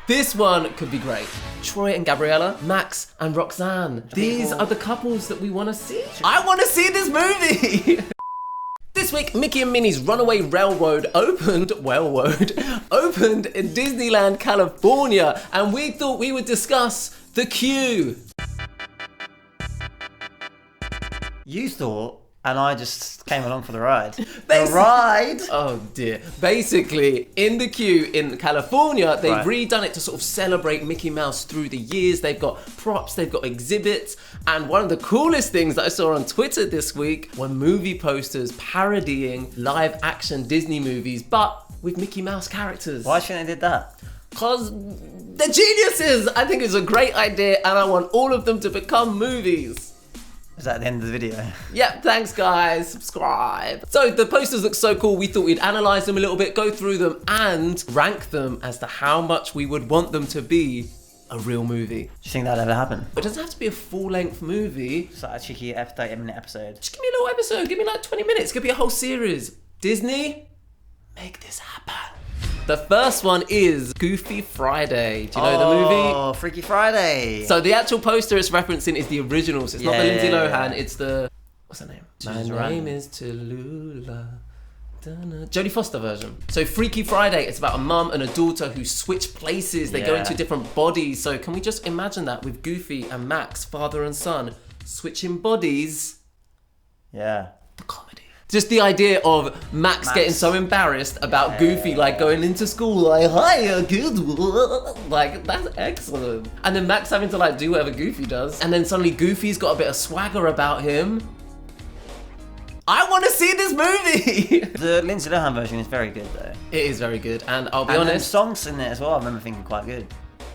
This one could be great. Troy and Gabriella, Max and Roxanne. These are the couples that we want to see. I want to see this movie! This week, Mickey and Minnie's Runaway Railroad opened in Disneyland, California, and we thought we would discuss the queue. You thought, and I just came along for the ride. The ride? Oh dear. Basically, in the queue in California, they've redone it to sort of celebrate Mickey Mouse through the years. They've got props, they've got exhibits, and one of the coolest things that I saw on Twitter this week were movie posters parodying live action Disney movies, but with Mickey Mouse characters. Why shouldn't they did that? Because they're geniuses! I think it's a great idea, and I want all of them to become movies. Is that the end of the video? Yep, thanks guys, subscribe. So the posters look so cool, we thought we'd analyse them a little bit, go through them and rank them as to how much we would want them to be a real movie. Do you think that'd ever happen? It doesn't have to be a full-length movie. It's like a cheeky 30-minute episode. Just give me a little episode, give me like 20 minutes, it could be a whole series. Disney, make this happen. The first one is Goofy Friday. Do you know the movie? Oh, Freaky Friday. So the actual poster it's referencing is the original. So it's not the Lindsay Lohan, it's the... What's her name? My name is Tallulah. Jodie Foster version. So Freaky Friday, it's about a mum and a daughter who switch places. They go into different bodies. So can we just imagine that with Goofy and Max, father and son, switching bodies? Yeah. The comedy. Just the idea of Max getting so embarrassed about Goofy, like going into school, like, hiya, good one. Like, that's excellent. And then Max having to like do whatever Goofy does. And then suddenly Goofy's got a bit of swagger about him. I want to see this movie! The Lindsay Lohan version is very good though. It is very good, and I'll be honest. And songs in it as well, I remember thinking quite good.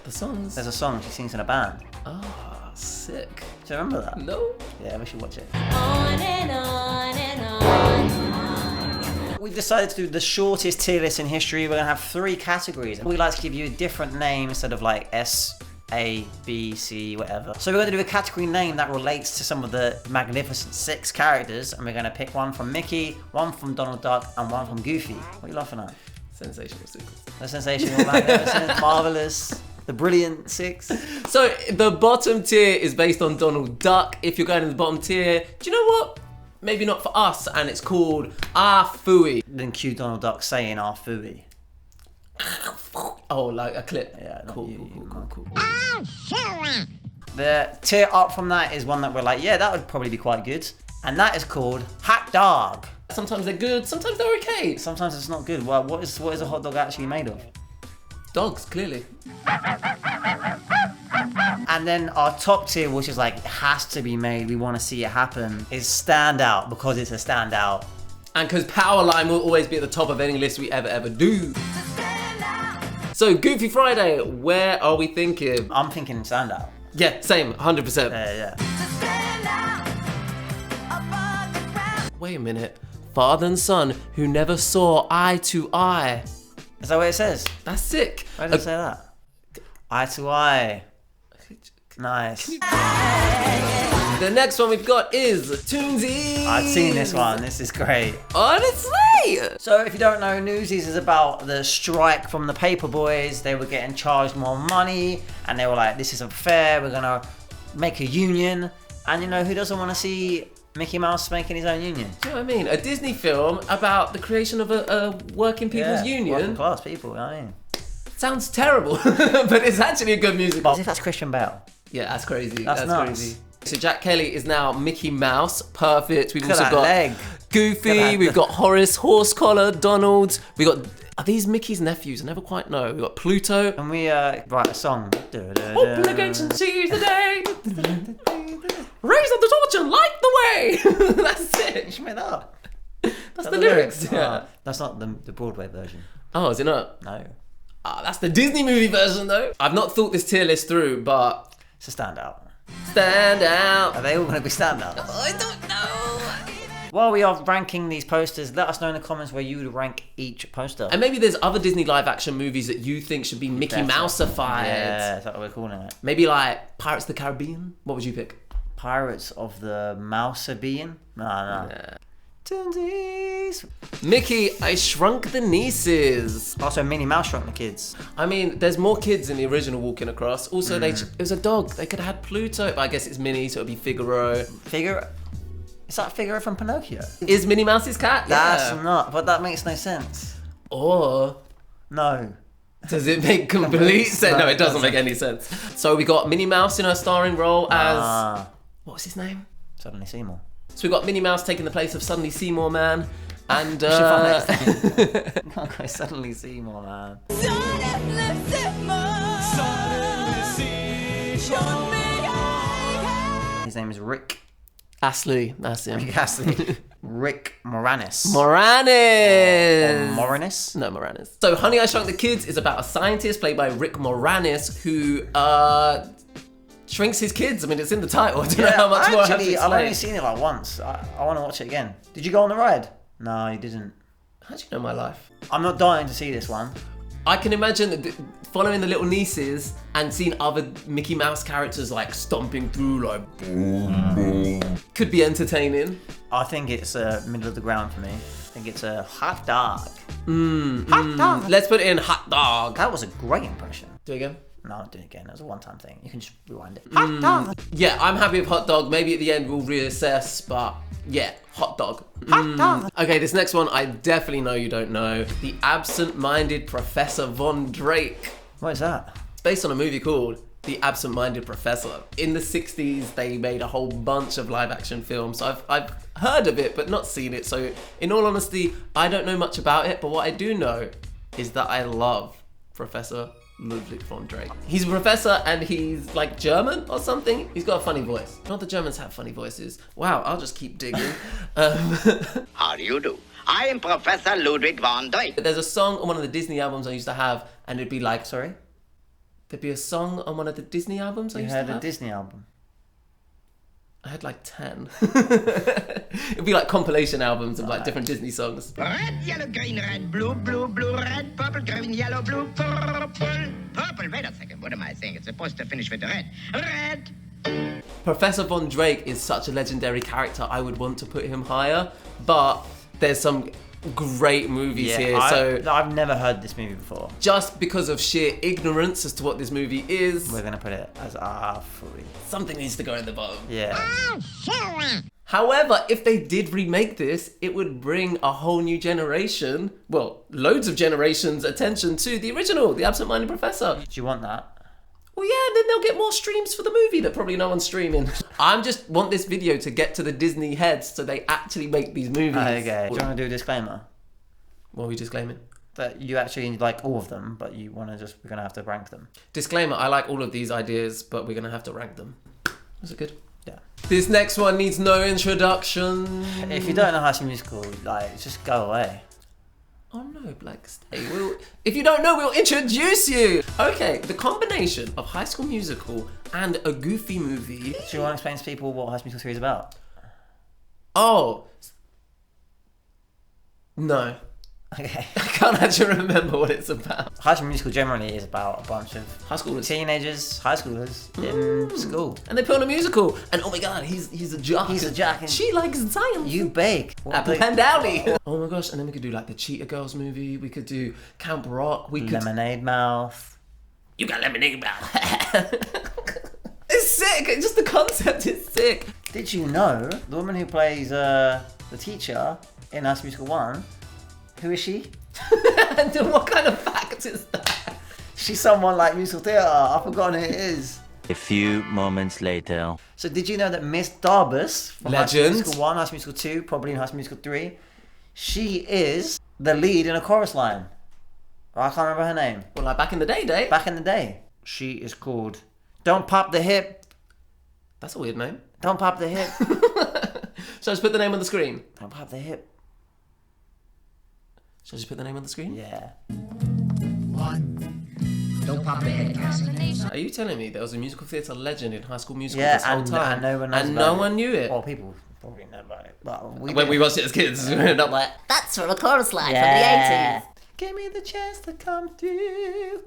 The songs? There's a song she sings in a band. Oh, sick. Do you remember that? No. Yeah, we should watch it. On and on and on. We decided to do the shortest tier list in history. We're going to have 3 categories. We like to give you a different name instead of like S, A, B, C, whatever. So we're going to do a category name that relates to some of the Magnificent 6 characters. And we're going to pick one from Mickey, one from Donald Duck, and one from Goofy. What are you laughing at? Sensational 6. The sensational, magnificent, marvelous, the brilliant 6. So the bottom tier is based on Donald Duck. If you're going to the bottom tier, do you know what? Maybe not for us, and it's called Ah Phooey. Then cue Donald Duck saying Ah Phooey. Oh, like a clip. Yeah, cool. The tier up from that is one that we're like, yeah, that would probably be quite good. And that is called Hot Dog. Sometimes they're good, sometimes they're okay. Sometimes it's not good. Well, what is a hot dog actually made of? Dogs, clearly. And then our top tier, which is like, it has to be made, we want to see it happen, is Standout, because it's a standout. And because Powerline will always be at the top of any list we ever do. So Goofy Friday, where are we thinking? I'm thinking Standout. Yeah, same, 100%. Yeah. Wait a minute. Father and son who never saw eye to eye. Is that what it says? That's sick. Why did it say that? Eye to eye. Nice. The next one we've got is Toonsies. I've seen this one. This is great. Honestly. So if you don't know, Newsies is about the strike from the paper boys. They were getting charged more money and they were like, this isn't fair. We're going to make a union. And you know, who doesn't want to see Mickey Mouse making his own union? Do you know what I mean? A Disney film about the creation of a working people's union. Working class people, you know what I mean? Sounds terrible, but it's actually a good musical. As if that's Christian Bale. Yeah, that's crazy. That's nuts. Crazy. So Jack Kelly is now Mickey Mouse. Perfect. We've Look at also that got leg. Goofy. We've got Horace, Horsecollar, Donald. We got... Are these Mickey's nephews? I never quite know. We've got Pluto. And we write a song. Obligation seize the day. Raise up the torch and light the way. That's it. You should make that up. That's the lyrics. Yeah. That's not the Broadway version. Oh, is it not? No. That's the Disney movie version though. I've not thought this tier list through, but... It's a standout. Stand out. Are they all going to be standouts? I don't know. While we are ranking these posters, let us know in the comments where you would rank each poster. And maybe there's other Disney live action movies that you think should be Mickey Mouse-ified. Yeah, is that what we're calling it? Maybe like Pirates of the Caribbean. What would you pick? Pirates of the Mouseketeer? No. Toonsies. Mickey, I Shrunk the Nieces. Also, Minnie Mouse Shrunk the Kids. I mean, there's more kids in the original walking across. Also, it was a dog. They could have had Pluto. But I guess it's Minnie, so it'd be Figaro. Figaro? Is that Figaro from Pinocchio? Is Minnie Mouse's cat? That's Yeah. not, but that makes no sense. Or No. does it make complete sense? No, it doesn't make any sense. So we got Minnie Mouse in her starring role as... What was his name? Suddenly Seymour. So we got Minnie Mouse taking the place of Suddenly Seymour Man. And Can't go Suddenly Seymour, man. His name is Rick. Astley, that's him. Rick Moranis. Moranis! Moranis? No, Moranis. So Honey, I Shrunk the Kids is about a scientist played by Rick Moranis who shrinks his kids. I mean, it's in the title. I don't know how much more I have to I've explain. only seen it like once. I want to watch it again. Did you go on the ride? No, you didn't. How do you know my life? I'm not dying to see this one. I can imagine that following the little nieces and seeing other Mickey Mouse characters like stomping through like could be entertaining. I think it's middle of the ground for me. I think it's a hot dog. Hot dog. Let's put it in hot dog. That was a great impression. Do it again. No, I'll do it again. That was a one-time thing. You can just rewind it. Hot dog. Yeah, I'm happy with hot dog. Maybe at the end we'll reassess, but yeah, hot dog. Hot dog. Okay, this next one I definitely know you don't know. The Absent-Minded Professor Von Drake. What is that? It's based on a movie called The Absent-Minded Professor. In the 60s, they made a whole bunch of live-action films. I've heard of it, but not seen it. So, in all honesty, I don't know much about it. But what I do know is that I love Professor Ludwig von Drake. He's a professor and he's like German or something. He's got a funny voice. Not the Germans have funny voices. Wow, I'll just keep digging. How do you do? I am Professor Ludwig von Drake. There's a song on one of the Disney albums I used to have, and it'd be like, Sorry? there'd be a song on one of the Disney albums I You used to heard a have. Disney album. I had like 10. It'd be like compilation albums of like different Disney songs. Red, yellow, green, red, blue, blue, blue, red, purple, green, yellow, blue, purple. Purple, wait a second, what am I saying? It's supposed to finish with the red. Red. Professor Von Drake is such a legendary character, I would want to put him higher, but there's some great movies here, so I've never heard this movie before. just because of sheer ignorance as to what this movie is, We're gonna put it as R3. something needs to go in the bottom. Yeah. However, if they did remake this, it would bring a whole new generation, well, loads of generations' attention to the original, The Absent-Minded Professor. Do you want that? Well, yeah, then they'll get more streams for the movie that probably no one's streaming. I just want this video to get to the Disney heads so they actually make these movies. Okay. Do you want to do a disclaimer? What are we disclaiming? That you actually like all of them, but you want to we're gonna have to rank them. Disclaimer, I like all of these ideas, but we're going to have to rank them. Is it good? Yeah. This next one needs no introduction. If you don't know High School Musical, like, just go away. Oh no, Black, stay. If you don't know, we'll introduce you. Okay, the combination of High School Musical and a Goofy movie. Do you want to explain to people what High School Musical 3 is about? Oh. No. Okay. I can't actually remember what it's about. High School Musical generally is about a bunch of High schoolers. teenagers, high schoolers in school. And they put on a musical. And oh my god, he's a jock. He's a jock and She likes science. You bake. Apple Pen Alley. Oh my gosh, and then we could do like the Cheetah Girls movie. We could do Camp Rock. We could. Lemonade Mouth. You got lemonade mouth. It's sick. Just the concept is sick. Did you know the woman who plays the teacher in High School Musical 1, who is she? And what kind of fact is that? She's someone like musical theatre. I've forgotten who it is. A few moments later. So did you know that Miss Darbus from High School Legend. Musical 1, High School Musical 2, probably in High School Musical 3, she is the lead in a chorus line. I can't remember her name. Well, like back in the day. Back in the day. She is called Don't Pop the Hip. That's a weird name. Don't Pop the Hip. Shall I just put the name on the screen? Don't Pop the Hip. Shall I just put the name on the screen? Yeah. Don't pop the head casting. Are you telling me there was a musical theatre legend in High School Musical Yeah, this whole time? and no one knows and about no it. one knew it? Well, people probably know about it. But when did. we watched it as kids, we were not like, That's from a chorus line Yeah. from the 80s. Give me the chance to come through.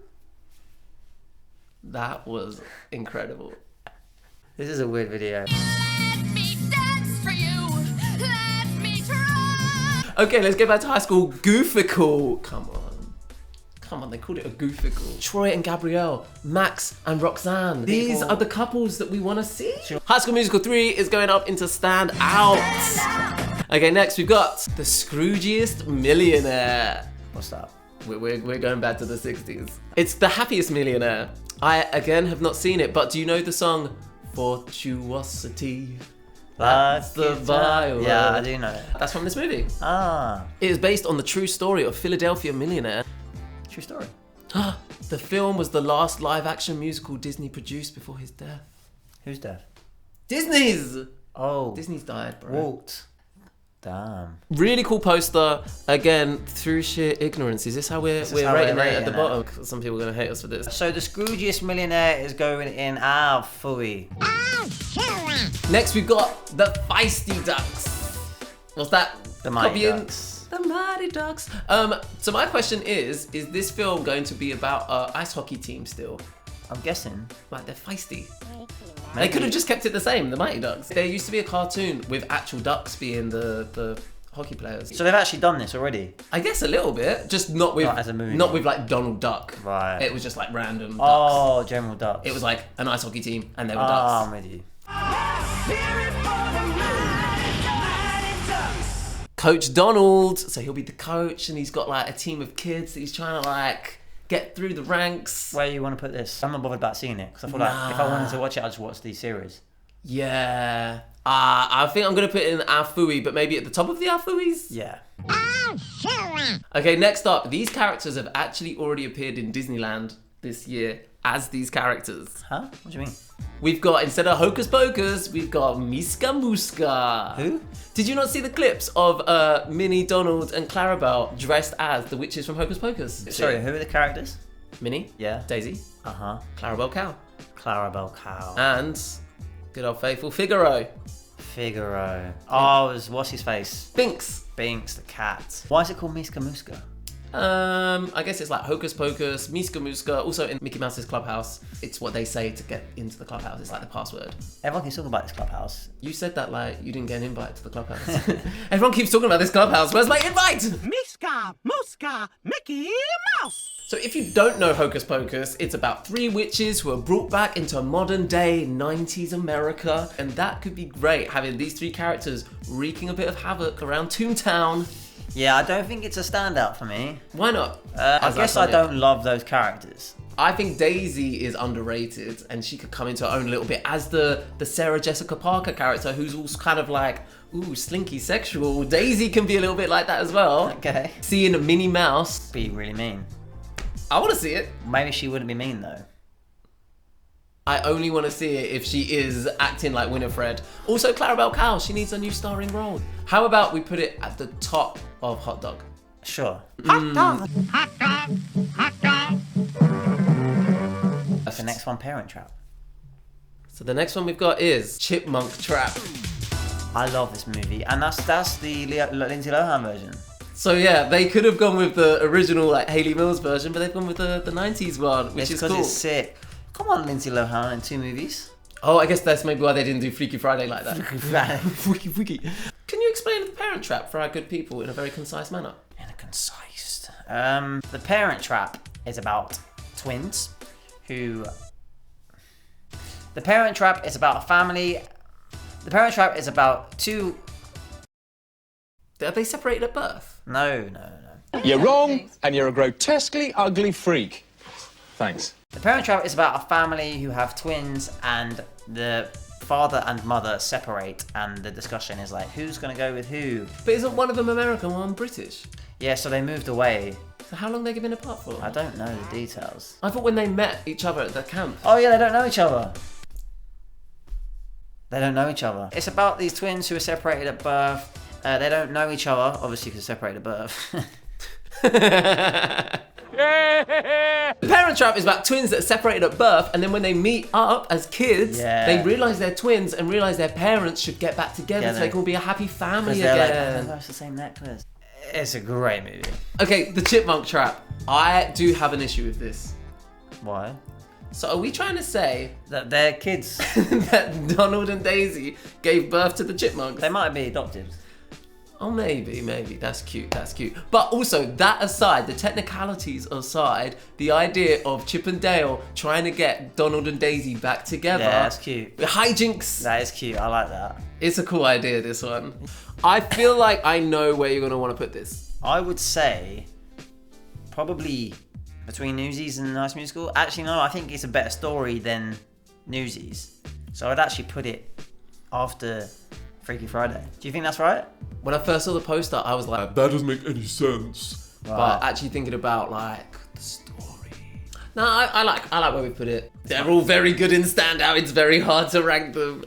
that was incredible. This is a weird video. Let me dance for you. Let me try Okay, let's get back to high school. Goofical. Come on, they called it a Goofical. Troy and Gabrielle, Max and Roxanne. These are the couples that we want to see. High School Musical 3 is going up into Stand Out. Okay, next we've got The Scroogiest Millionaire. What's that? We're going back to the 60s. It's The Happiest Millionaire. I, again, have not seen it, but do you know the song Fortuosity? That's the byword. Yeah, I do know it. That's from this movie. Ah, It is based on the true story of Philadelphia millionaire. true story. The film was the last live-action musical Disney produced before his death. Who's dead? Disney's! Oh, Disney's died, bro. Walt. Damn. Really cool poster. Again, through sheer ignorance. Is this how we're how rating we're it at the rating bottom? Some people are going to hate us for this. So the Scroogiest Millionaire is going in our fooey. Next, we've got the Feisty Ducks. What's that? The Mighty Copying? Ducks. The Mighty Ducks. So my question is this film going to be about an ice hockey team still? I'm guessing. Like, they're feisty. They could have just kept it the same, the Mighty Ducks. There used to be a cartoon with actual ducks being the hockey players. So they've actually done this already? I guess a little bit, just not with Not as a movie. not with like Donald Duck. Right. It was just like random ducks. Oh, General Ducks. It was like an ice hockey team and they were Oh, ducks. I'm with you. Coach Donald, so he'll be the coach and he's got like a team of kids that he's trying to like get through the ranks. Where you want to put this? I'm not bothered about seeing it because I feel like if I wanted to watch it, I'd just watch the series. Yeah. I think I'm going to put it in Afui, but maybe at the top of the Afuis? Yeah. Okay, next up, these characters have actually already appeared in Disneyland this year as these characters. Huh? What do you mean? We've got, instead of Hocus Pocus, we've got Meeska Mooska. Who? Did you not see the clips of Minnie, Donald, and Clarabelle dressed as the witches from Hocus Pocus? Sorry, who are the characters? Minnie, Yeah. Daisy, Uh-huh. Clarabelle Cow, Clarabelle Cow. and good old faithful Figaro. Figaro. Oh, it was, what's his face? Binks. Binks the cat. Why is it called Meeska Mooska? I guess it's like Hocus Pocus, Meeska Mooska, also in Mickey Mouse's clubhouse. It's what they say to get into the clubhouse. It's like the password. Everyone keeps talking about this clubhouse. You said that like you didn't get an invite to the clubhouse. Everyone keeps talking about this clubhouse. Where's my invite? Meeska Mooska Mickey Mouse. So if you don't know Hocus Pocus, it's about 3 witches who are brought back into modern day 90s America. And that could be great, having these 3 characters wreaking a bit of havoc around Toontown. Yeah, I don't think it's a standout for me. Why not? I As guess I iconic. don't love those characters. I think Daisy is underrated and she could come into her own a little bit as the Sarah Jessica Parker character who's all kind of like, ooh, slinky sexual. Daisy can be a little bit like that as well. Okay. Seeing a Minnie Mouse, Be really mean. I want to see it. Maybe she wouldn't be mean though. I only want to see it if she is acting like Winifred. Also, Clarabelle Cow, she needs a new starring role. How about we put it at the top of Hot Dog? Sure. Hot dog. Hot dog, hot dog. That's the next one, Parent Trap. So the next one we've got is Chipmunk Trap. I love this movie, and that's the Lindsay Lohan version. So yeah, they could have gone with the original like Hayley Mills version, but they've gone with the 90s one, which It's is because cool. it's sick. Come on, Lindsay Lohan in 2 movies. Oh, I guess that's maybe why they didn't do Freaky Friday like that. Freaky. Can you explain the Parent Trap for our good people in a very concise manner? In a concise. The Parent Trap is about twins who. The Parent Trap is about a family. The Parent Trap is about 2. Are they separated at birth? No. You're wrong, and you're a grotesquely ugly freak. Thanks. The Parent Trap is about a family who have twins, and the father and mother separate, and the discussion is like, who's gonna go with who? But isn't one of them American, one British? Yeah, so they moved away. So how long they been apart for? I don't know the details. I thought when they met each other at the camp. Oh yeah, they don't know each other. They don't know each other. It's about these twins who are separated at birth. They don't know each other, obviously because they're separated at birth. The Parent Trap is about twins that are separated at birth, and then when they meet up as kids, Yeah. they realise they're twins and realise their parents should get back together Yeah, so they can all be a happy family Because they're like, again. oh, it's the same necklace. It's a great movie. Okay, the Chipmunk Trap. I do have an issue with this. Why? So are we trying to say That they're kids. that Donald and Daisy gave birth to the chipmunks? They might be adopted. Oh, maybe. That's cute. But also, that aside, the technicalities aside, the idea of Chip and Dale trying to get Donald and Daisy back together. Yeah, that's cute. The hijinks. That is cute. I like that. It's a cool idea, this one. I feel like I know where you're going to want to put this. I would say probably between Newsies and Nice Musical. Actually, no, I think it's a better story than Newsies. So I'd actually put it after Freaky Friday. Do you think that's right? When I first saw the poster, I was like, that doesn't make any sense. Right. But actually thinking about like the story. No, I like where we put it. They're all very good in standout. It's very hard to rank them.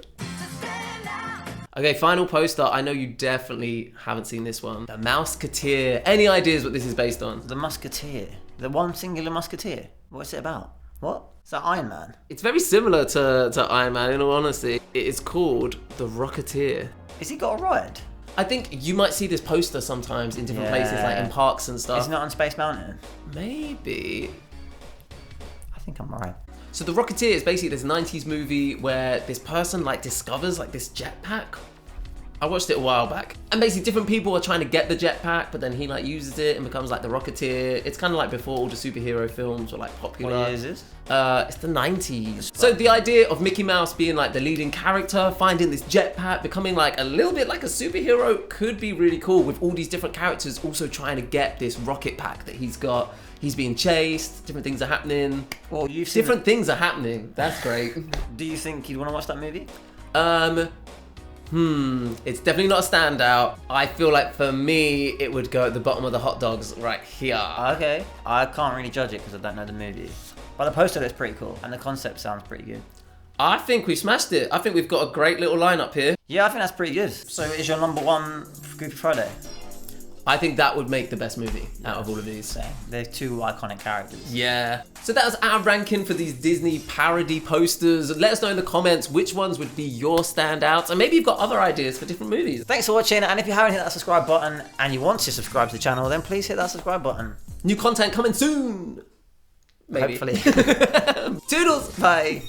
Okay, final poster. I know you definitely haven't seen this one. The Mouseketeer. Any ideas what this is based on? The Musketeer. The one singular Musketeer. What's it about? What? Is that Iron Man? It's very similar to Iron Man, in all honesty. It is called The Rocketeer. Has he got a ride? I think you might see this poster sometimes in different places, like in parks and stuff. Is it not on Space Mountain? Maybe. I think I'm right. So The Rocketeer is basically this 90s movie where this person like discovers like this jetpack. I watched it a while back. And basically different people are trying to get the jetpack, but then he like uses it and becomes like the Rocketeer. It's kind of like before all the superhero films were like popular. What year is this? It's the 90s. So the idea of Mickey Mouse being like the leading character, finding this jetpack, becoming like a little bit like a superhero could be really cool with all these different characters also trying to get this rocket pack that he's got. He's being chased, different things are happening. Well, you've seen different things are happening. That's great. Do you think you'd want to watch that movie? It's definitely not a standout. I feel like for me, it would go at the bottom of the hot dogs right here. Okay. I can't really judge it because I don't know the movie. But the poster looks pretty cool and the concept sounds pretty good. I think we smashed it. I think we've got a great little lineup here. Yeah, I think that's pretty good. So is your number one for Goofy Friday? I think that would make the best movie out of all of these. So they're two iconic characters. Yeah. So that was our ranking for these Disney parody posters. Let us know in the comments which ones would be your standouts, and maybe you've got other ideas for different movies. Thanks for watching, and if you haven't hit that subscribe button and you want to subscribe to the channel, then please hit that subscribe button. New content coming soon. Maybe. Hopefully. Toodles. Bye.